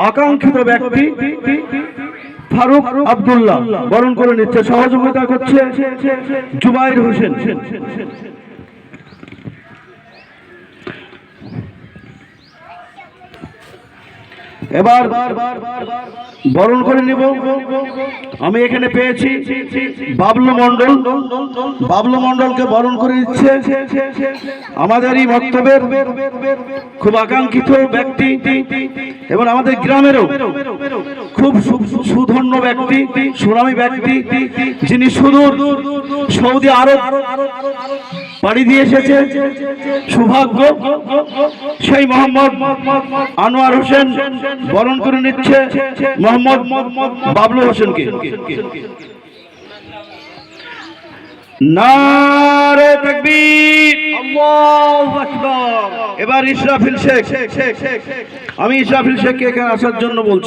আকাঙ্ক্ষিত ব্যক্তি ফারুক আব্দুল্লাহ বরণ করে নিচ্ছে। সহযোগিতা করছে জুবাইর হোসেন। এবার বরণ করে নিব। আমি এখানে পেয়েছি বাবলু মন্ডল। বাবলু মন্ডলকে বরণ করে দিচ্ছে আমাদের এই বক্তব্যের খুব আকাঙ্ক্ষিত ব্যক্তি এবং আমাদের গ্রামেরও খুব সুধন্য ব্যক্তি, সুনামী ব্যক্তি, যিনি সুদূর সৌদি আরব পাড়ি দিয়ে এসেছে। সৌভাগ্য সেই মোহাম্মদ আনোয়ার হোসেন বরণ করে নিচ্ছে মোহাম্মদ বাবলু হোসেনকে। নারে তাকবীর, আল্লাহু আকবার। এবার ইসরাফিল শেখ। আমি ইসরাফিল শেখকে এখানে আসার জন্য বলছি।